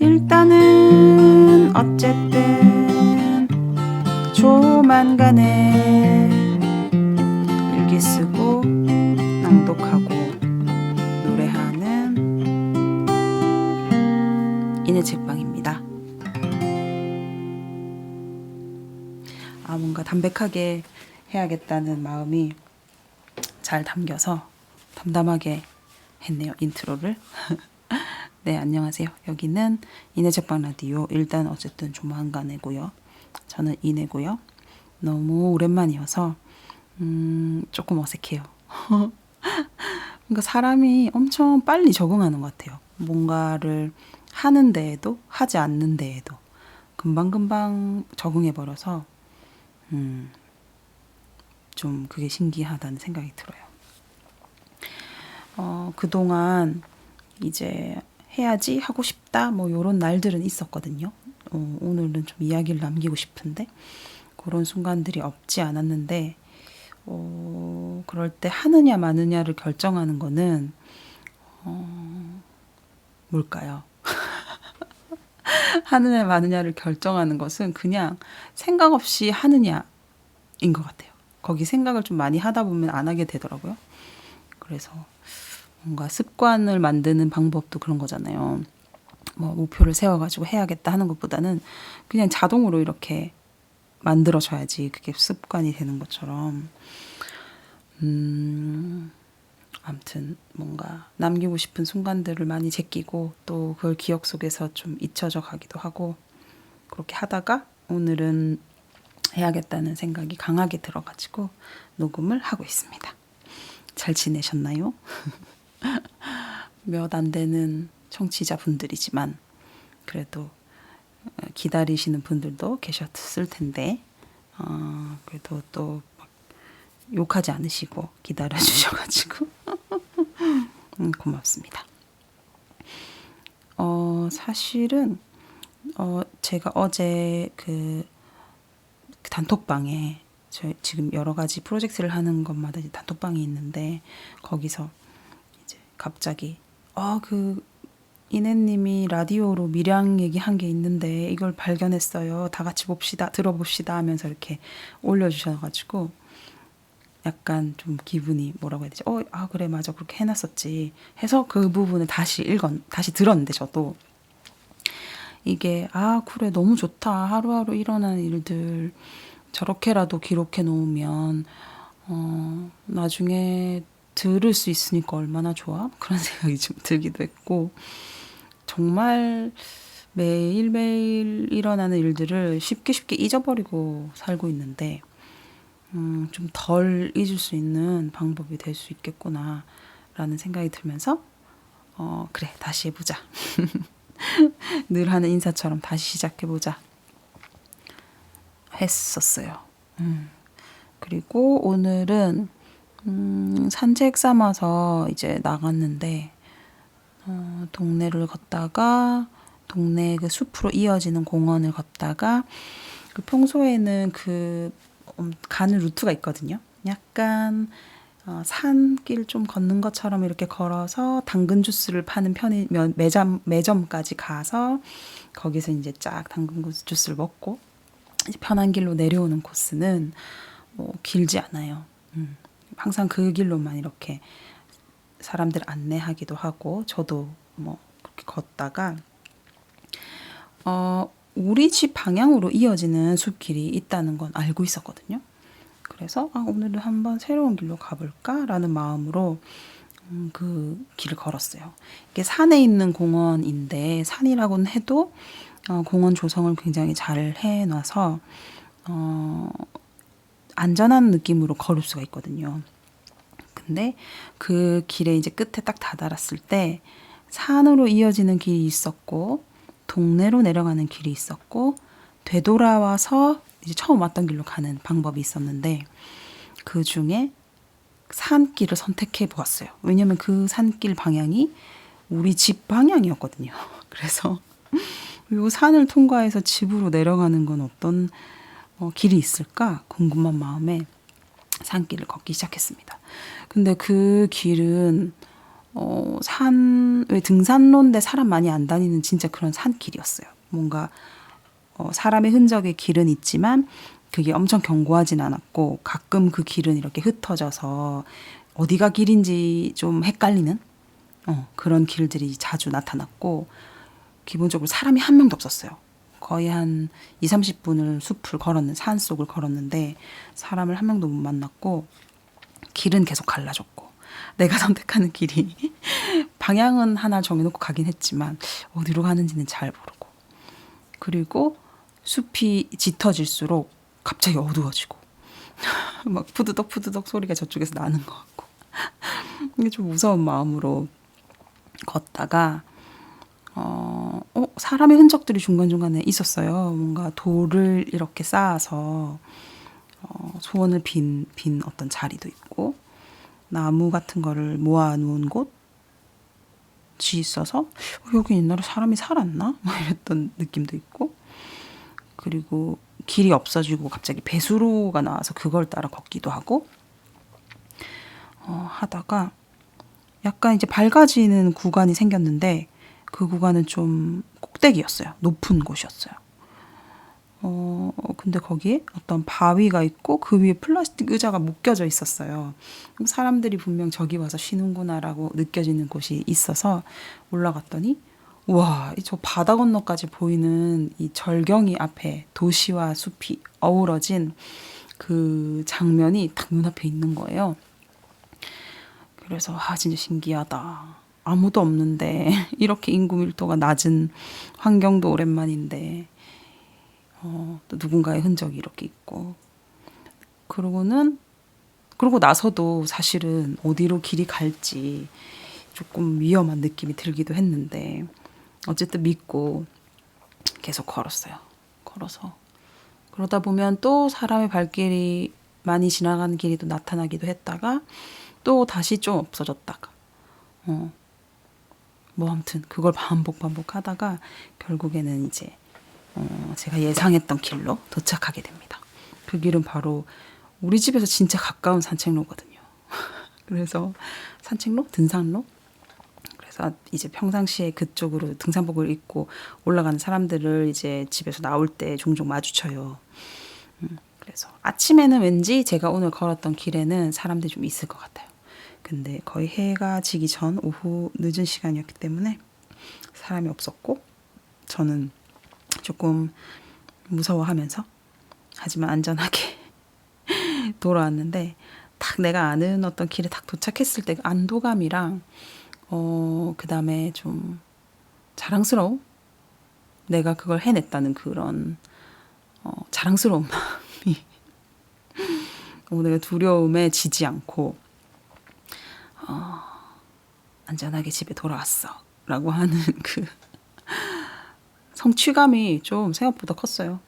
일단은 어쨌든 조만간에 일기 쓰고 낭독하고 노래하는 이내 책방입니다. 뭔가 담백하게 해야겠다는 마음이 잘 담겨서 담담하게 했네요, 인트로를. 네, 안녕하세요. 여기는 이내 책방 라디오. 일단 어쨌든 조만간에고요. 저는 이내고요. 너무 오랜만이어서 조금 어색해요. 그러니까 사람이 엄청 빨리 적응하는 것 같아요. 뭔가를 하는 데에도 하지 않는 데에도 금방금방 적응해버려서 좀 그게 신기하다는 생각이 들어요. 그동안 이제 해야지 하고 싶다 뭐 이런 날들은 있었거든요. 오늘은 좀 이야기를 남기고 싶은데 그런 순간들이 없지 않았는데 그럴 때 하느냐 마느냐를 결정하는 거는 뭘까요? 하느냐 마느냐를 결정하는 것은 그냥 생각 없이 하느냐인 것 같아요. 거기 생각을 좀 많이 하다 보면 안 하게 되더라고요. 그래서 뭔가 습관을 만드는 방법도 그런 거잖아요. 뭐 목표를 세워가지고 해야겠다 하는 것보다는 그냥 자동으로 이렇게 만들어줘야지 그게 습관이 되는 것처럼 아무튼 뭔가 남기고 싶은 순간들을 많이 제끼고 또 그걸 기억 속에서 좀 잊혀져 가기도 하고 그렇게 하다가 오늘은 해야겠다는 생각이 강하게 들어가지고 녹음을 하고 있습니다. 잘 지내셨나요? 몇 안 되는 청취자분들이지만 그래도 기다리시는 분들도 계셨을 텐데 그래도 또 욕하지 않으시고 기다려주셔가지고 고맙습니다. 사실은 제가 어제 그 단톡방에 지금 여러 가지 프로젝트를 하는 것마다 이제 단톡방이 있는데 거기서 이제 갑자기 그 이내님이 라디오로 밀양 얘기한 게 있는데 이걸 발견했어요. 다 같이 봅시다, 들어봅시다 하면서 이렇게 올려주셔가지고 약간 좀 기분이 뭐라고 해야 되지? 그래 맞아 그렇게 해놨었지 해서 그 부분을 다시 들었는데 저도 이게 그래 너무 좋다. 하루하루 일어나는 일들 저렇게라도 기록해 놓으면 나중에 들을 수 있으니까 얼마나 좋아? 그런 생각이 좀 들기도 했고 정말 매일매일 일어나는 일들을 쉽게 잊어버리고 살고 있는데 좀 덜 잊을 수 있는 방법이 될 수 있겠구나 라는 생각이 들면서 그래 다시 해보자. 늘 하는 인사처럼 다시 시작해보자 했었어요. 그리고 오늘은 산책 삼아서 이제 나갔는데 동네를 걷다가 동네 그 숲으로 이어지는 공원을 걷다가 그 평소에는 그 가는 루트가 있거든요. 약간 산길 좀 걷는 것처럼 이렇게 걸어서 당근 주스를 파는 매점까지 가서 거기서 이제 쫙 당근 주스를 먹고 이제 편한 길로 내려오는 코스는 뭐 길지 않아요. 항상 그 길로만 이렇게 사람들 안내하기도 하고 저도 뭐 그렇게 걷다가 우리 집 방향으로 이어지는 숲길이 있다는 건 알고 있었거든요. 그래서 오늘은 한번 새로운 길로 가볼까라는 마음으로 그 길을 걸었어요. 이게 산에 있는 공원인데 산이라고는 해도 공원 조성을 굉장히 잘 해놔서 안전한 느낌으로 걸을 수가 있거든요. 근데 그 길에 이제 끝에 딱 다다랐을 때 산으로 이어지는 길이 있었고 동네로 내려가는 길이 있었고 되돌아와서 이제 처음 왔던 길로 가는 방법이 있었는데 그 중에 산길을 선택해 보았어요. 왜냐면 그 산길 방향이 우리 집 방향이었거든요. 그래서 이 산을 통과해서 집으로 내려가는 건 어떤 길이 있을까 궁금한 마음에 산길을 걷기 시작했습니다. 근데 그 길은 왜 등산로인데 사람 많이 안 다니는 진짜 그런 산길이었어요. 뭔가 사람의 흔적의 길은 있지만 그게 엄청 견고하진 않았고 가끔 그 길은 이렇게 흩어져서 어디가 길인지 좀 헷갈리는 그런 길들이 자주 나타났고 기본적으로 사람이 한 명도 없었어요. 거의 한 2, 30분을 산속을 걸었는데 사람을 한 명도 못 만났고 길은 계속 갈라졌고 내가 선택하는 길이 방향은 하나 정해놓고 가긴 했지만 어디로 가는지는 잘 모르고 그리고 숲이 짙어질수록 갑자기 어두워지고 막 푸드덕 푸드덕 소리가 저쪽에서 나는 것 같고 이게 좀 무서운 마음으로 걷다가 사람의 흔적들이 중간중간에 있었어요. 뭔가 돌을 이렇게 쌓아서 소원을 빈 어떤 자리도 있고 나무 같은 거를 모아놓은 곳이 있어서 여기 옛날에 사람이 살았나? 이랬던 느낌도 있고 그리고 길이 없어지고 갑자기 배수로가 나와서 그걸 따라 걷기도 하고 하다가 약간 이제 밝아지는 구간이 생겼는데 그 구간은 좀 꼭대기였어요. 높은 곳이었어요. 근데 거기에 어떤 바위가 있고 그 위에 플라스틱 의자가 묶여져 있었어요. 사람들이 분명 저기 와서 쉬는구나라고 느껴지는 곳이 있어서 올라갔더니 와, 저 바다 건너까지 보이는 이 절경이 앞에 도시와 숲이 어우러진 그 장면이 딱 눈앞에 있는 거예요. 그래서 진짜 신기하다. 아무도 없는데 이렇게 인구 밀도가 낮은 환경도 오랜만인데 또 누군가의 흔적이 이렇게 있고 그러고 나서도 사실은 어디로 길이 갈지 조금 위험한 느낌이 들기도 했는데 어쨌든 믿고 계속 걸었어요. 걸어서 그러다 보면 또 사람의 발길이 많이 지나가는 길이 또 나타나기도 했다가 또 다시 좀 없어졌다가 뭐 아무튼 그걸 반복하다가 결국에는 이제 제가 예상했던 길로 도착하게 됩니다. 그 길은 바로 우리 집에서 진짜 가까운 산책로거든요. 그래서 산책로? 등산로? 그래서 이제 평상시에 그쪽으로 등산복을 입고 올라가는 사람들을 이제 집에서 나올 때 종종 마주쳐요. 그래서 아침에는 왠지 제가 오늘 걸었던 길에는 사람들이 좀 있을 것 같아요. 근데 거의 해가 지기 전 오후 늦은 시간이었기 때문에 사람이 없었고 저는 조금 무서워하면서 하지만 안전하게 돌아왔는데 딱 내가 아는 어떤 길에 딱 도착했을 때 안도감이랑 그 다음에 좀 자랑스러움? 내가 그걸 해냈다는 그런 자랑스러운 마음이 내가 두려움에 지지 않고 안전하게 집에 돌아왔어 라고 하는 그 성취감이 좀 생각보다 컸어요.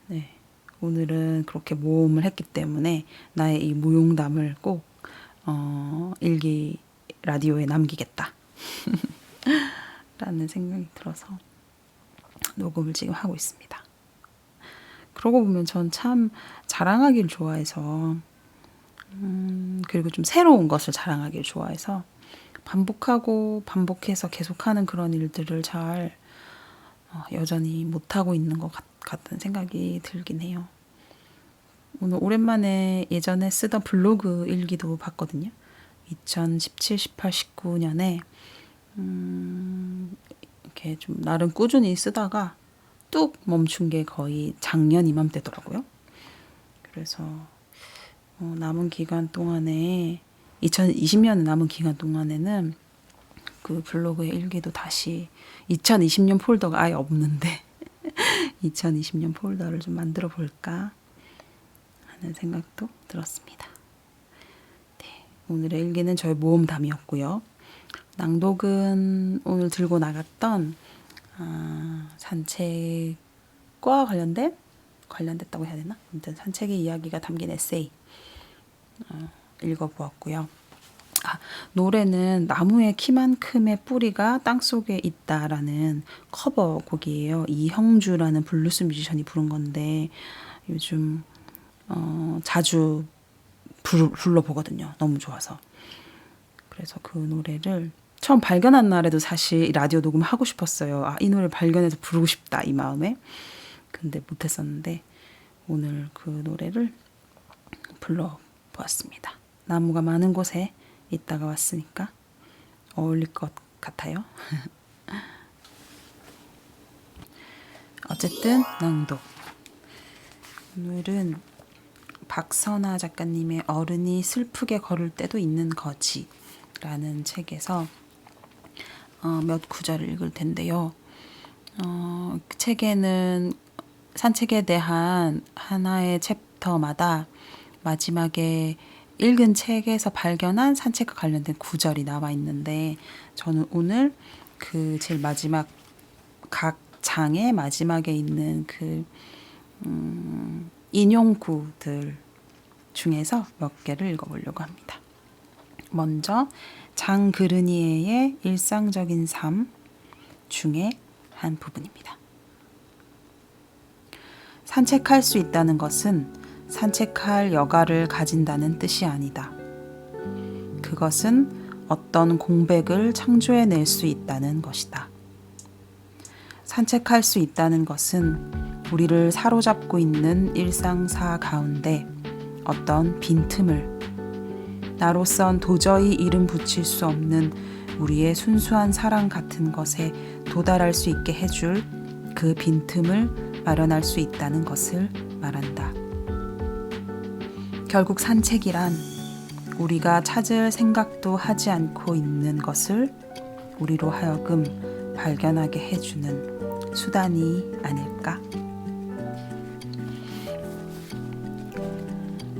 네, 오늘은 그렇게 모험을 했기 때문에 나의 이 무용담을 꼭 일기 라디오에 남기겠다 라는 생각이 들어서 녹음을 지금 하고 있습니다. 그러고 보면 전 참 자랑하기를 좋아해서 그리고 좀 새로운 것을 자랑하기를 좋아해서 반복해서 계속하는 그런 일들을 잘 여전히 못하고 있는 것 같은 생각이 들긴 해요. 오늘 오랜만에 예전에 쓰던 블로그 일기도 봤거든요. 2017, 18, 19년에 이렇게 좀 나름 꾸준히 쓰다가 뚝 멈춘 게 거의 작년 이맘때더라고요. 그래서 남은 기간 동안에 2020년 남은 기간 동안에는 그 블로그의 일기도 다시 2020년 폴더가 아예 없는데 2020년 폴더를 좀 만들어 볼까 하는 생각도 들었습니다. 네, 오늘의 일기는 저의 모험담이었고요. 낭독은 오늘 들고 나갔던 산책과 관련됐다고 해야 되나? 아무튼 산책의 이야기가 담긴 에세이 읽어보았고요. 노래는 나무의 키만큼의 뿌리가 땅속에 있다라는 커버곡이에요. 이형주라는 블루스 뮤지션이 부른 건데 요즘 자주 불러보거든요. 너무 좋아서. 그래서 그 노래를 처음 발견한 날에도 사실 라디오 녹음하고 싶었어요. 아, 이 노래를 발견해서 부르고 싶다 이 마음에. 근데 못했었는데 오늘 그 노래를 불러보았습니다. 나무가 많은 곳에 있다가 왔으니까 어울릴 것 같아요. 어쨌든 낭독. 오늘은 박선아 작가님의 어른이 슬프게 걸을 때도 있는 거지라는 책에서 몇 구절을 읽을 텐데요. 그 책에는 산책에 대한 하나의 챕터마다 마지막에 읽은 책에서 발견한 산책과 관련된 구절이 나와 있는데 저는 오늘 그 제일 마지막 각 장의 마지막에 있는 그 인용구들 중에서 몇 개를 읽어보려고 합니다. 먼저 장그르니에의 일상적인 삶 중에 한 부분입니다. 산책할 수 있다는 것은 산책할 여가를 가진다는 뜻이 아니다. 그것은 어떤 공백을 창조해낼 수 있다는 것이다. 산책할 수 있다는 것은 우리를 사로잡고 있는 일상사 가운데 어떤 빈틈을, 나로선 도저히 이름 붙일 수 없는 우리의 순수한 사랑 같은 것에 도달할 수 있게 해줄 그 빈틈을 마련할 수 있다는 것을 말한다. 결국 산책이란 우리가 찾을 생각도 하지 않고 있는 것을 우리로 하여금 발견하게 해주는 수단이 아닐까?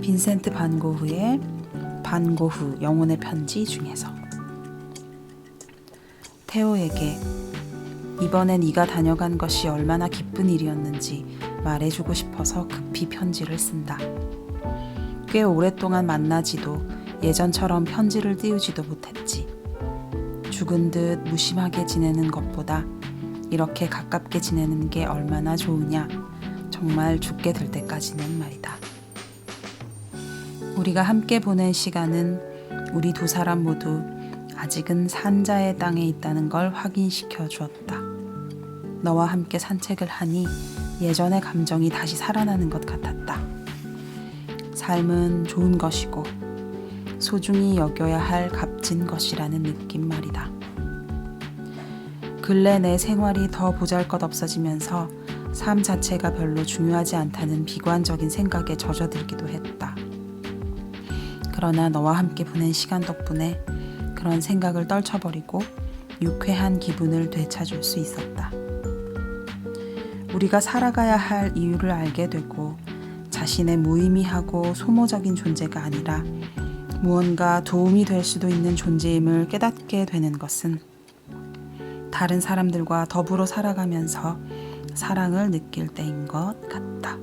빈센트 반 고흐의 반 고흐 영혼의 편지 중에서 테오에게 이번에 네가 다녀간 것이 얼마나 기쁜 일이었는지 말해주고 싶어서 급히 편지를 쓴다. 꽤 오랫동안 만나지도 예전처럼 편지를 띄우지도 못했지. 죽은 듯 무심하게 지내는 것보다 이렇게 가깝게 지내는 게 얼마나 좋으냐. 정말 죽게 될 때까지는 말이다. 우리가 함께 보낸 시간은 우리 두 사람 모두 아직은 산자의 땅에 있다는 걸 확인시켜 주었다. 너와 함께 산책을 하니 예전의 감정이 다시 살아나는 것 같았다. 삶은 좋은 것이고 소중히 여겨야 할 값진 것이라는 느낌 말이다. 근래 내 생활이 더 보잘것없어지면서 삶 자체가 별로 중요하지 않다는 비관적인 생각에 젖어들기도 했다. 그러나 너와 함께 보낸 시간 덕분에 그런 생각을 떨쳐버리고 유쾌한 기분을 되찾을 수 있었다. 우리가 살아가야 할 이유를 알게 되고 자신의 무의미하고 소모적인 존재가 아니라 무언가 도움이 될 수도 있는 존재임을 깨닫게 되는 것은 다른 사람들과 더불어 살아가면서 사랑을 느낄 때인 것 같다.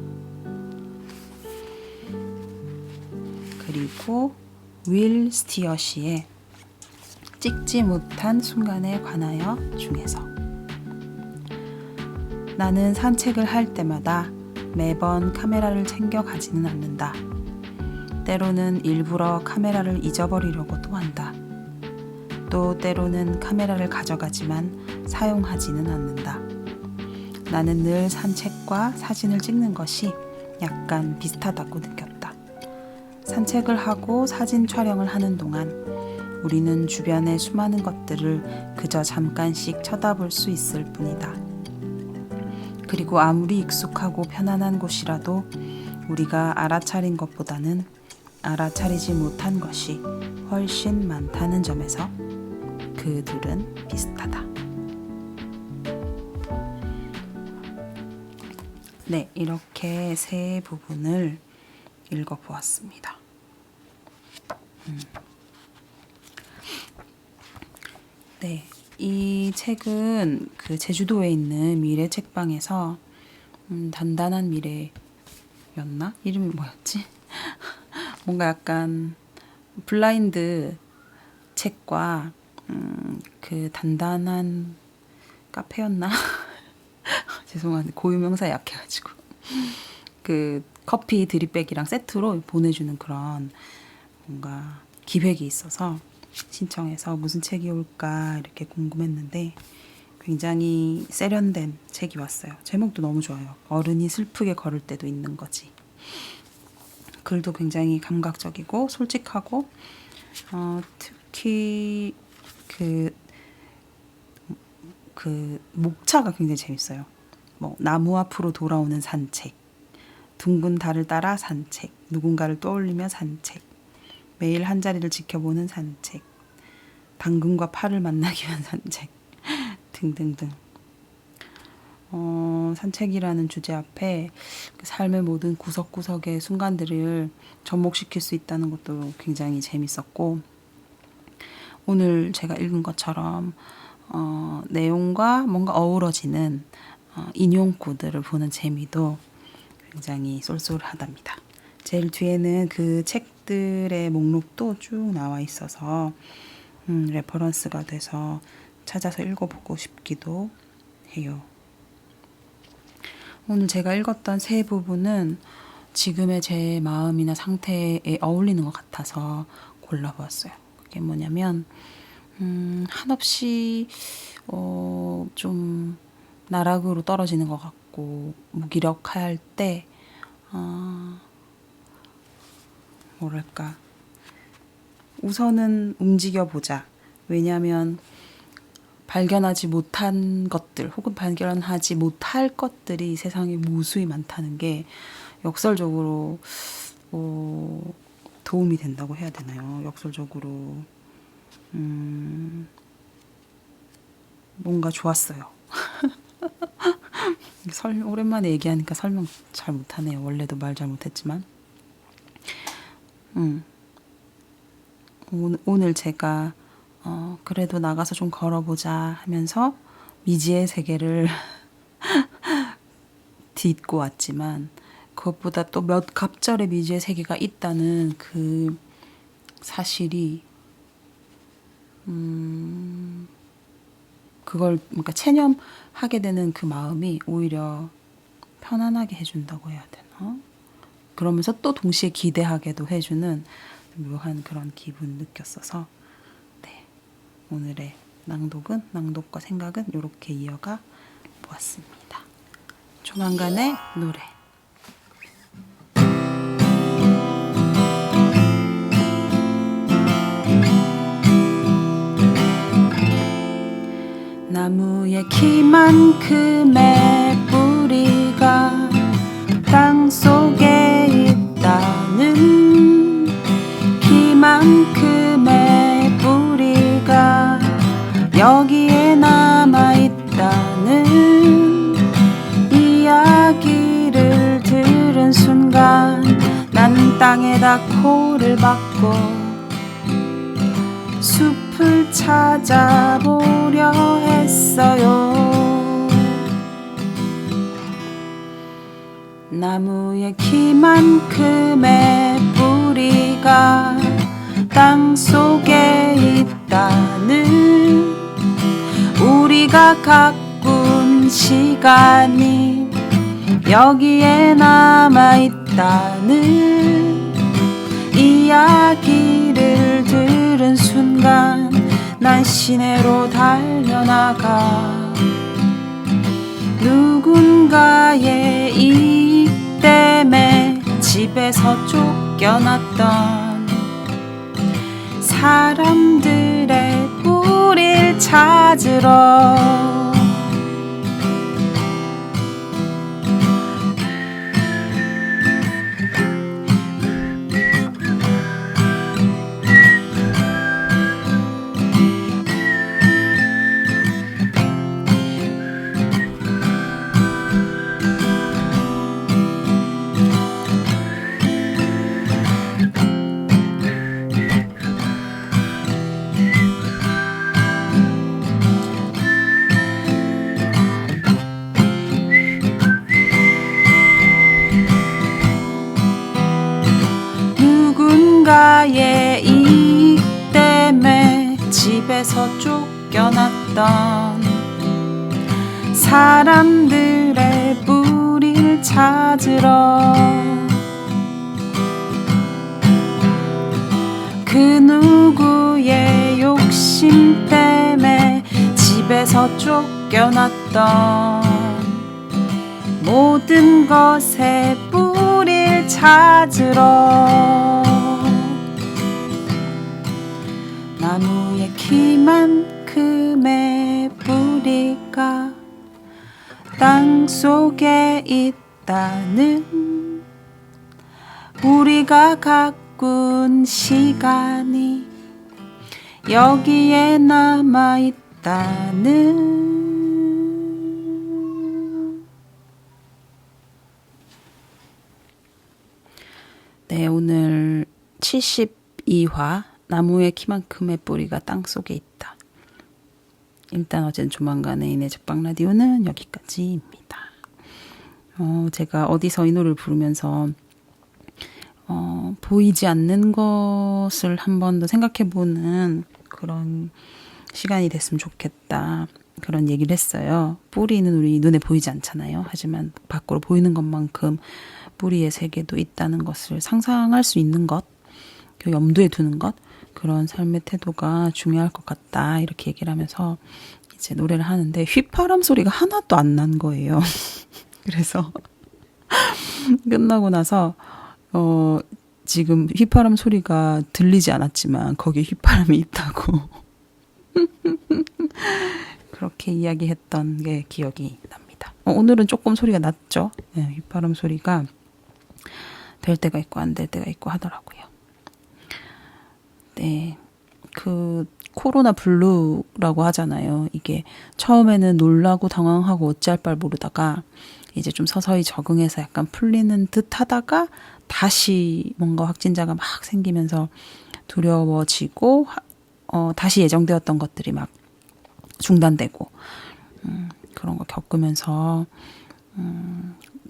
그리고 윌 스티어시의 찍지 못한 순간에 관하여 중에서 나는 산책을 할 때마다 매번 카메라를 챙겨 가지는 않는다. 때로는 일부러 카메라를 잊어버리려고도 한다. 또 때로는 카메라를 가져가지만 사용하지는 않는다. 나는 늘 산책과 사진을 찍는 것이 약간 비슷하다고 느꼈다. 산책을 하고 사진 촬영을 하는 동안 우리는 주변의 수많은 것들을 그저 잠깐씩 쳐다볼 수 있을 뿐이다. 그리고 아무리 익숙하고 편안한 곳이라도 우리가 알아차린 것보다는 알아차리지 못한 것이 훨씬 많다는 점에서 그 둘은 비슷하다. 네, 이렇게 세 부분을 읽어보았습니다. 네, 이 책은 그 제주도에 있는 미래 책방에서 단단한 미래였나? 이름이 뭐였지? 뭔가 약간 블라인드 책과 그 단단한 카페였나? 죄송한데 고유명사에 약해가지고 그 커피 드립백이랑 세트로 보내주는 그런 뭔가 기획이 있어서 신청해서 무슨 책이 올까 이렇게 궁금했는데 굉장히 세련된 책이 왔어요. 제목도 너무 좋아요. 어른이 슬프게 걸을 때도 있는 거지. 글도 굉장히 감각적이고 솔직하고 특히 그 목차가 굉장히 재밌어요. 뭐 나무 앞으로 돌아오는 산책, 둥근 달을 따라 산책, 누군가를 떠올리며 산책, 매일 한 자리를 지켜보는 산책, 당근과 파를 만나기 위한 산책 등등등. 산책이라는 주제 앞에 그 삶의 모든 구석구석의 순간들을 접목시킬 수 있다는 것도 굉장히 재밌었고, 오늘 제가 읽은 것처럼 내용과 뭔가 어우러지는 인용구들을 보는 재미도 굉장히 쏠쏠하답니다. 제일 뒤에는 그 책들의 목록도 쭉 나와 있어서 레퍼런스가 돼서 찾아서 읽어보고 싶기도 해요. 오늘 제가 읽었던 세 부분은 지금의 제 마음이나 상태에 어울리는 것 같아서 골라보았어요. 그게 뭐냐면 한없이 좀 나락으로 떨어지는 것 같고 무기력할 때 뭐랄까, 우선은 움직여보자. 왜냐하면 발견하지 못한 것들 혹은 발견하지 못할 것들이 세상에 무수히 많다는 게 역설적으로 도움이 된다고 해야 되나요? 역설적으로 뭔가 좋았어요. 오랜만에 얘기하니까 설명 잘 못하네요. 원래도 말 잘 못했지만 오늘 제가 그래도 나가서 좀 걸어보자 하면서 미지의 세계를 딛고 왔지만 그것보다 또 몇 갑절의 미지의 세계가 있다는 그 사실이 그걸 그러니까 체념하게 되는 그 마음이 오히려 편안하게 해준다고 해야 되나? 그러면서 또 동시에 기대하게도 해주는 묘한 그런 기분 느꼈어서 오늘의 낭독과 생각은 이렇게 이어가 보았습니다. 조만간의 노래. 나무의 키만큼의 뿌리가 땅 속에 있다는, 키만큼의 뿌리가 여기에 남아있다는 이야기를 들은 순간 난 땅에다 코를 박고 숲을 찾아보려 했어요. 나무의 키만큼의 뿌리가 땅 속에 있다는, 우리가 가꾼 시간이 여기에 남아있다는 이야기를 들은 순간 난 시내로 달려나가 누군가의 이익 때문에 집에서 쫓겨났던 사람들의 뿌리를 찾으러 누군가의 이익 때문에 집에서 쫓겨났던 사람들의 뿌리를 찾으러 그 누구의 욕심 때문에 집에서 쫓겨났던 모든 것에 뿌리를 찾으러 나무의 키만큼의 뿌리가 땅 속에 있다는 우리가 가꾼 시간이 여기에 남아있다는. 네, 오늘 72화 나무의 키만큼의 뿌리가 땅속에 있다. 일단 어제는 조만간에 이내 적방 라디오는 여기까지입니다. 제가 어디서 이 노래를 부르면서 보이지 않는 것을 한 번 더 생각해보는 그런 시간이 됐으면 좋겠다. 그런 얘기를 했어요. 뿌리는 우리 눈에 보이지 않잖아요. 하지만 밖으로 보이는 것만큼 뿌리의 세계도 있다는 것을 상상할 수 있는 것, 염두에 두는 것, 그런 삶의 태도가 중요할 것 같다. 이렇게 얘기를 하면서 이제 노래를 하는데 휘파람 소리가 하나도 안 난 거예요. 그래서 끝나고 나서 지금 휘파람 소리가 들리지 않았지만 거기에 휘파람이 있다고 그렇게 이야기했던 게 기억이 납니다. 오늘은 조금 소리가 났죠. 네, 휘파람 소리가 될 때가 있고 안 될 때가 있고 하더라고요. 네, 그 코로나 블루라고 하잖아요. 이게 처음에는 놀라고 당황하고 어찌할 바를 모르다가 이제 좀 서서히 적응해서 약간 풀리는 듯 하다가 다시 뭔가 확진자가 막 생기면서 두려워지고 다시 예정되었던 것들이 막 중단되고 그런 거 겪으면서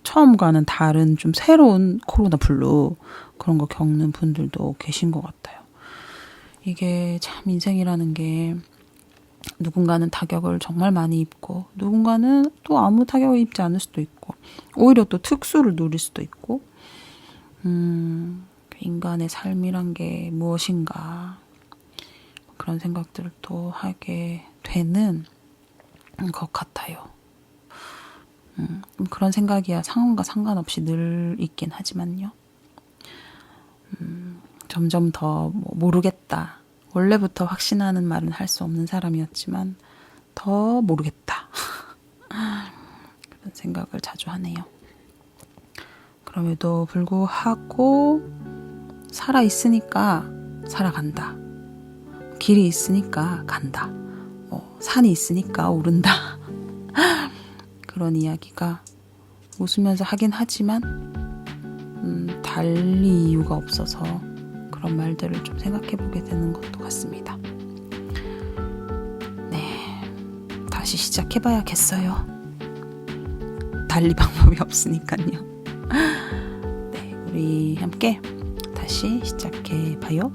처음과는 다른 좀 새로운 코로나 블루 그런 거 겪는 분들도 계신 것 같아요. 이게 참 인생이라는 게 누군가는 타격을 정말 많이 입고 누군가는 또 아무 타격을 입지 않을 수도 있고 오히려 또 특수를 누릴 수도 있고 인간의 삶이란 게 무엇인가 그런 생각들을 또 하게 되는 것 같아요. 그런 생각이야 상황과 상관없이 늘 있긴 하지만요. 점점 더 모르겠다. 원래부터 확신하는 말은 할 수 없는 사람이었지만 더 모르겠다. 그런 생각을 자주 하네요. 그럼에도 불구하고 살아있으니까 살아간다. 길이 있으니까 간다. 산이 있으니까 오른다. 그런 이야기가 웃으면서 하긴 하지만 달리 이유가 없어서 그런 말들을 좀 생각해보게 되는 것도 같습니다. 네, 다시 시작해봐야겠어요. 달리 방법이 없으니까요. 네, 우리 함께 다시 시작해봐요.